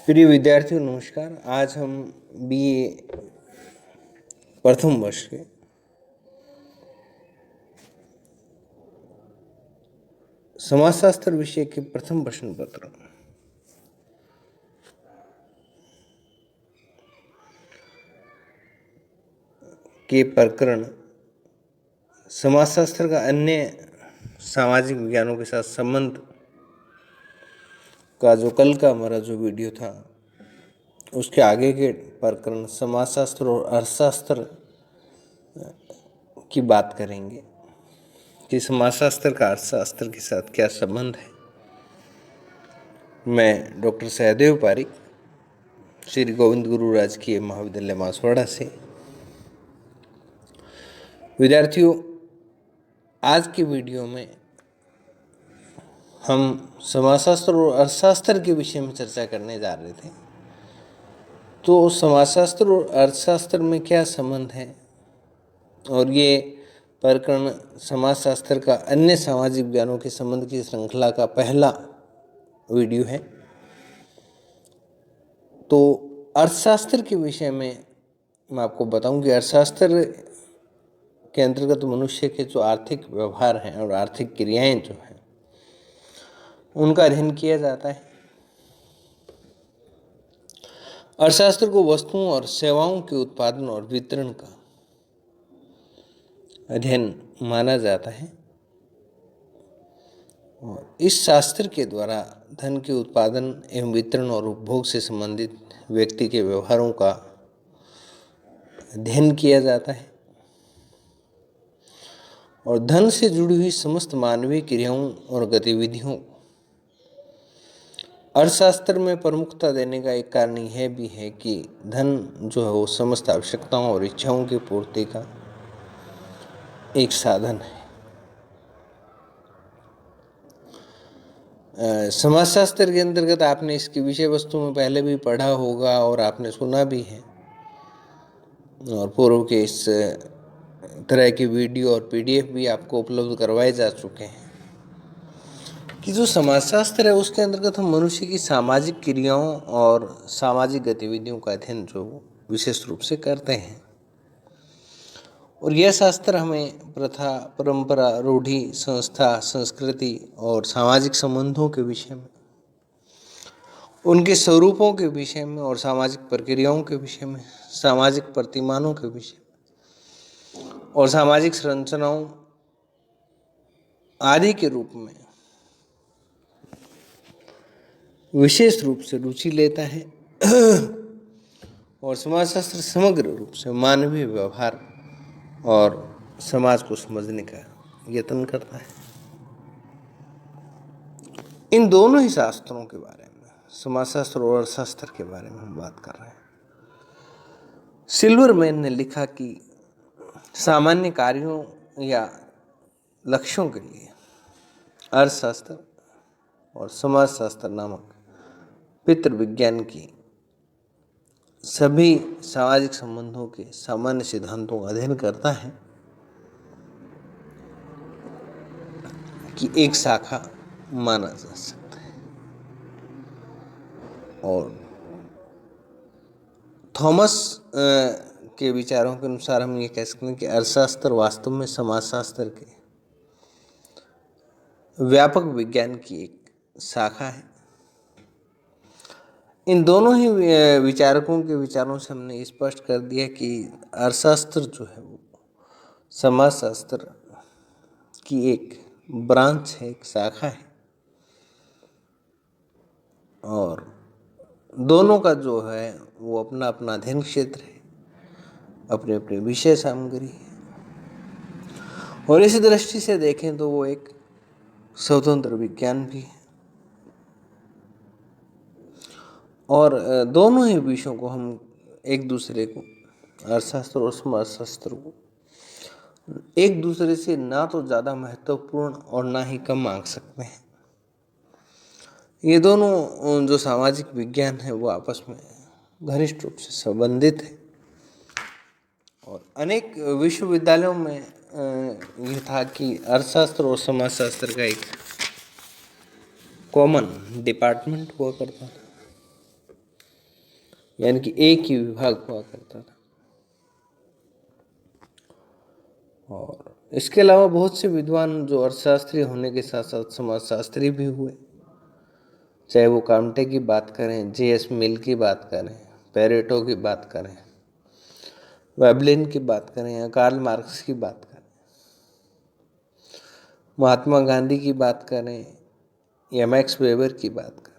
प्रिय विद्यार्थियों नमस्कार। आज हम बीए प्रथम वर्ष के समाजशास्त्र विषय के प्रथम प्रश्न पत्र के प्रकरण समाजशास्त्र का अन्य सामाजिक विज्ञानों के साथ संबंध का जो कल का हमारा जो वीडियो था उसके आगे के प्रकरण समाजशास्त्र और अर्थशास्त्र की बात करेंगे कि समाजशास्त्र का अर्थशास्त्र के साथ क्या संबंध है। मैं डॉक्टर सहदेव पारिक, श्री गोविंद गुरु राजकीय महाविद्यालय मासवाड़ा से। विद्यार्थियों, आज की वीडियो में हम समाजशास्त्र और अर्थशास्त्र के विषय में चर्चा करने जा रहे थे। तो समाजशास्त्र और अर्थशास्त्र में क्या संबंध है और ये प्रकरण समाजशास्त्र का अन्य सामाजिक विज्ञानों के संबंध की श्रृंखला का पहला वीडियो है। तो अर्थशास्त्र के विषय में मैं आपको बताऊं कि अर्थशास्त्र के अंतर्गत मनुष्य के जो आर्थिक व्यवहार हैं और आर्थिक क्रियाएं जो हैं उनका अध्ययन किया जाता है। अर्थशास्त्र को वस्तुओं और सेवाओं के उत्पादन और वितरण का अध्ययन माना जाता है और इस शास्त्र के द्वारा धन के उत्पादन एवं वितरण और उपभोग से संबंधित व्यक्ति के व्यवहारों का अध्ययन किया जाता है और धन से जुड़ी हुई समस्त मानवीय क्रियाओं और गतिविधियों अर्थशास्त्र में प्रमुखता देने का एक कारण यह भी है कि धन जो है वो समस्त आवश्यकताओं और इच्छाओं की पूर्ति का एक साधन है। समाजशास्त्र के अंतर्गत आपने इसकी विषय वस्तु में पहले भी पढ़ा होगा और आपने सुना भी है और पूर्व के इस तरह की वीडियो और पीडीएफ भी आपको उपलब्ध करवाए जा चुके हैं कि जो समाजशास्त्र है उसके अंतर्गत हम मनुष्य की सामाजिक क्रियाओं और सामाजिक गतिविधियों का अध्ययन जो विशेष रूप से करते हैं और यह शास्त्र हमें प्रथा, परंपरा, रूढ़ि, संस्था, संस्कृति और सामाजिक संबंधों के विषय में, उनके स्वरूपों के विषय में और सामाजिक प्रक्रियाओं के विषय में, सामाजिक प्रतिमानों के विषय में और सामाजिक संरचनाओं आदि के रूप में विशेष रूप से रुचि लेता है और समाजशास्त्र समग्र रूप से मानवीय व्यवहार और समाज को समझने का यत्न करता है। इन दोनों ही शास्त्रों के बारे में, समाजशास्त्र और अर्थशास्त्र के बारे में हम बात कर रहे हैं। सिल्वरमैन ने लिखा कि सामान्य कार्यों या लक्ष्यों के लिए अर्थशास्त्र और समाजशास्त्र नामक पितृविज्ञान की सभी सामाजिक संबंधों के सामान्य सिद्धांतों का अध्ययन करता है कि एक शाखा माना जा सकता है। और थॉमस के विचारों के अनुसार हम ये कह सकते हैं कि अर्थशास्त्र वास्तव में समाजशास्त्र के व्यापक विज्ञान की एक शाखा है। इन दोनों ही विचारकों के विचारों से हमने स्पष्ट कर दिया कि अर्थशास्त्र जो है वो समाजशास्त्र की एक ब्रांच है, एक शाखा है और दोनों का जो है वो अपना अपना अध्ययन क्षेत्र है, अपने अपने विषय सामग्री है और इस दृष्टि से देखें तो वो एक स्वतंत्र विज्ञान भी है और दोनों ही विषयों को हम एक दूसरे को, अर्थशास्त्र और समाजशास्त्र को, एक दूसरे से ना तो ज़्यादा महत्वपूर्ण और ना ही कम आंक सकते हैं। ये दोनों जो सामाजिक विज्ञान है वो आपस में घनिष्ठ रूप से संबंधित है और अनेक विश्वविद्यालयों में ये था कि अर्थशास्त्र और समाजशास्त्र का एक कॉमन डिपार्टमेंट हुआ करता था यानी कि एक ही विभाग हुआ करता था। और इसके अलावा बहुत से विद्वान जो अर्थशास्त्री होने के साथ साथ समाजशास्त्री भी हुए, चाहे वो काम्टे की बात करें, J.S. मिल की बात करें, पेरेटो की बात करें, वेबलिन की बात करें या कार्ल मार्क्स की बात करें, महात्मा गांधी की बात करें या मैक्स वेबर की बात करें।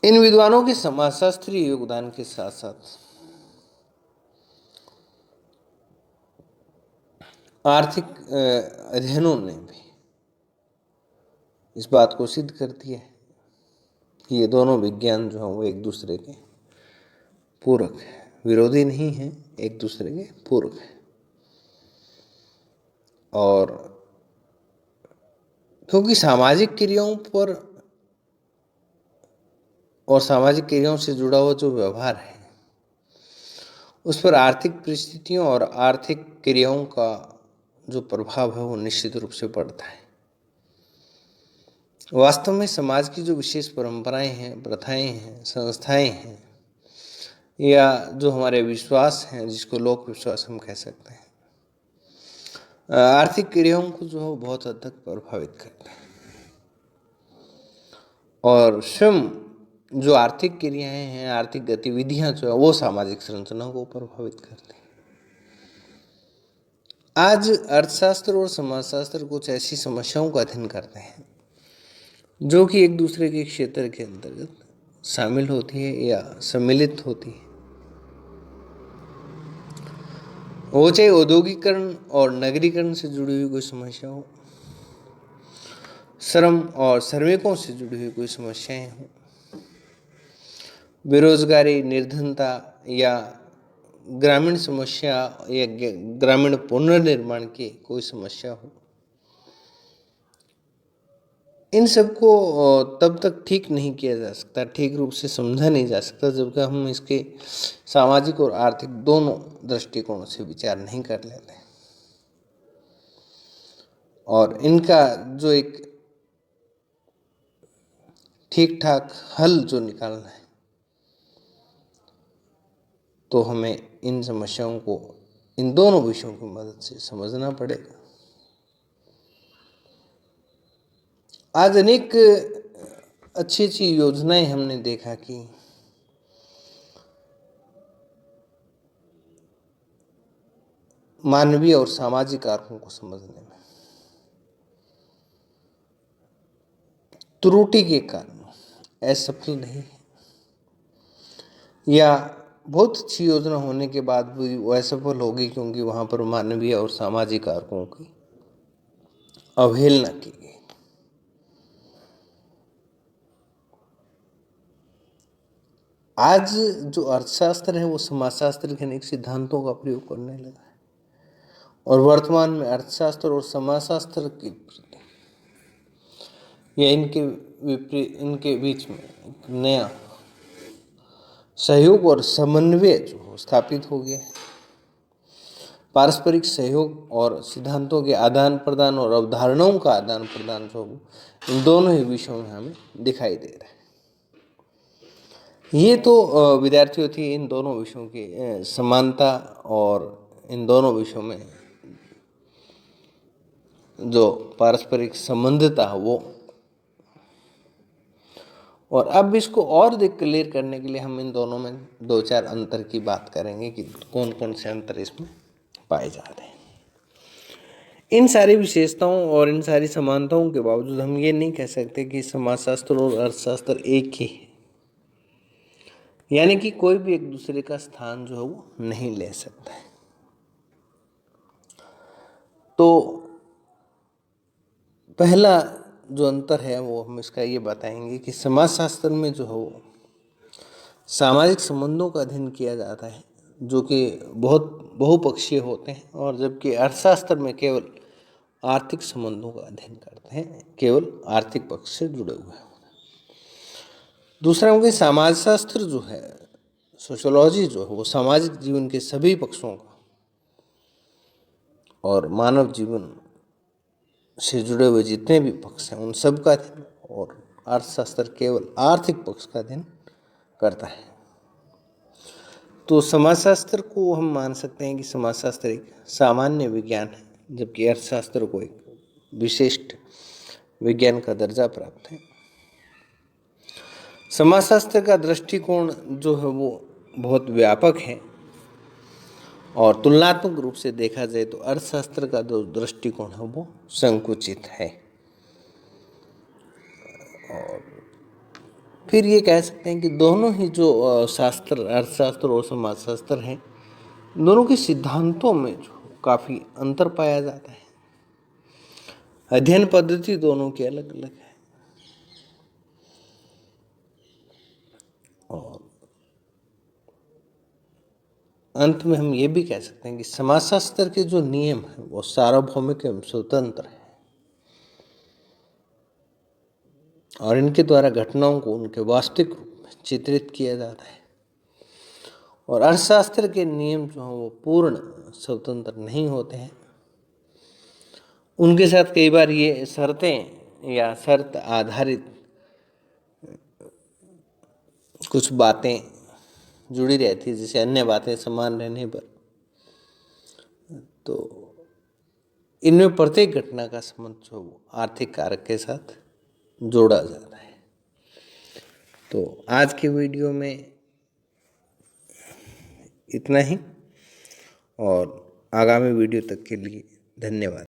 इन विद्वानों के समाजशास्त्रीय योगदान के साथ साथ आर्थिक अध्ययनों ने भी इस बात को सिद्ध कर दिया है कि ये दोनों विज्ञान जो हैं वो एक दूसरे के पूरक है, विरोधी नहीं है, एक दूसरे के पूरक है। और क्योंकि सामाजिक क्रियाओं पर और सामाजिक क्रियाओं से जुड़ा हुआ जो व्यवहार है उस पर आर्थिक परिस्थितियों और आर्थिक क्रियाओं का जो प्रभाव है वो निश्चित रूप से पड़ता है। वास्तव में समाज की जो विशेष परंपराएं हैं, प्रथाएं हैं, संस्थाएं हैं या जो हमारे विश्वास हैं, जिसको लोक विश्वास हम कह सकते हैं, आर्थिक क्रियाओं को जो है बहुत हद तक प्रभावित करते हैं। और स्वयं जो आर्थिक क्रियाएं हैं, आर्थिक गतिविधियां जो है वो सामाजिक संरचना को प्रभावित करती हैं। आज अर्थशास्त्र और समाजशास्त्र कुछ ऐसी समस्याओं का अध्ययन करते हैं जो कि एक दूसरे के क्षेत्र के अंतर्गत शामिल होती है या सम्मिलित होती है। वो चाहे औद्योगिकरण और नगरीकरण से जुड़ी हुई कोई समस्या हो, श्रम और श्रमिकों से जुड़ी हुई कोई समस्याएं हों, बेरोजगारी, निर्धनता या ग्रामीण समस्या या ग्रामीण पुनर्निर्माण की कोई समस्या हो, इन सबको तब तक ठीक नहीं किया जा सकता, ठीक रूप से समझा नहीं जा सकता जब तक हम इसके सामाजिक और आर्थिक दोनों दृष्टिकोणों से विचार नहीं कर लेते। और इनका जो एक ठीक ठाक हल जो निकालना है तो हमें इन समस्याओं को इन दोनों विषयों की मदद से समझना पड़ेगा। आज अनेक अच्छी अच्छी योजनाएं हमने देखा कि मानवीय और सामाजिक कारकों को समझने में त्रुटि के कारण असफल नहीं है, या बहुत अच्छी योजना होने के बाद भी वो असफल होगी क्योंकि वहां पर मानवीय और सामाजिक कारकों की अवहेलना की गई। आज जो अर्थशास्त्र है वो समाजशास्त्र के अनेक सिद्धांतों का प्रयोग करने लगा है और वर्तमान में अर्थशास्त्र और समाजशास्त्र की या इनके बीच में एक नया सहयोग और समन्वय जो स्थापित हो गया है। पारस्परिक सहयोग और सिद्धांतों के आदान प्रदान और अवधारणाओं का आदान प्रदान जो इन दोनों ही विषयों में हमें दिखाई दे रहा है। ये तो विद्यार्थियों थी इन दोनों विषयों की समानता और इन दोनों विषयों में जो पारस्परिक संबंधता है वो। और अब इसको और क्लियर करने के लिए हम इन दोनों में दो चार अंतर की बात करेंगे कि कौन कौन से अंतर इसमें पाए जा रहे हैं। इन सारी विशेषताओं और इन सारी समानताओं के बावजूद हम ये नहीं कह सकते कि समाजशास्त्र और अर्थशास्त्र एक ही है, यानी कि कोई भी एक दूसरे का स्थान जो है वो नहीं ले सकता है। तो पहला जो अंतर है वो हम इसका ये बताएंगे कि समाजशास्त्र में जो है वो सामाजिक संबंधों का अध्ययन किया जाता है जो कि बहुत बहुपक्षीय होते हैं, और जबकि अर्थशास्त्र में केवल आर्थिक संबंधों का अध्ययन करते हैं, केवल आर्थिक पक्ष से जुड़े हुए हैं। दूसरा उनके समाजशास्त्र जो है, सोशियोलॉजी जो है वो सामाजिक जीवन के सभी पक्षों का और मानव जीवन से जुड़े हुए जितने भी पक्ष हैं उन सब का अध्ययन, और अर्थशास्त्र केवल आर्थिक पक्ष का अध्ययन करता है। तो समाजशास्त्र को हम मान सकते हैं कि समाजशास्त्र एक सामान्य विज्ञान है, जबकि अर्थशास्त्र को एक विशिष्ट विज्ञान का दर्जा प्राप्त है। समाजशास्त्र का दृष्टिकोण जो है वो बहुत व्यापक है और तुलनात्मक रूप से देखा जाए तो अर्थशास्त्र का जो दृष्टिकोण है वो संकुचित है। और फिर ये कह सकते हैं कि दोनों ही जो शास्त्र, अर्थशास्त्र और समाजशास्त्र हैं, दोनों के सिद्धांतों में जो काफ़ी अंतर पाया जाता है। अध्ययन पद्धति दोनों की अलग अलग है। और अंत में हम ये भी कह सकते हैं कि समाजशास्त्र के जो नियम हैं वो सार्वभौमिक एवं स्वतंत्र है और इनके द्वारा घटनाओं को उनके वास्तविक रूप में चित्रित किया जाता है। और अर्थशास्त्र के नियम जो हैं वो पूर्ण स्वतंत्र नहीं होते हैं। उनके साथ कई बार ये शर्तें या शर्त आधारित कुछ बातें जुड़ी रहती है, जैसे अन्य बातें समान रहने पर। तो इनमें प्रत्येक घटना का संबंध जो आर्थिक कारक के साथ जोड़ा जाता है। तो आज के वीडियो में इतना ही और आगामी वीडियो तक के लिए धन्यवाद।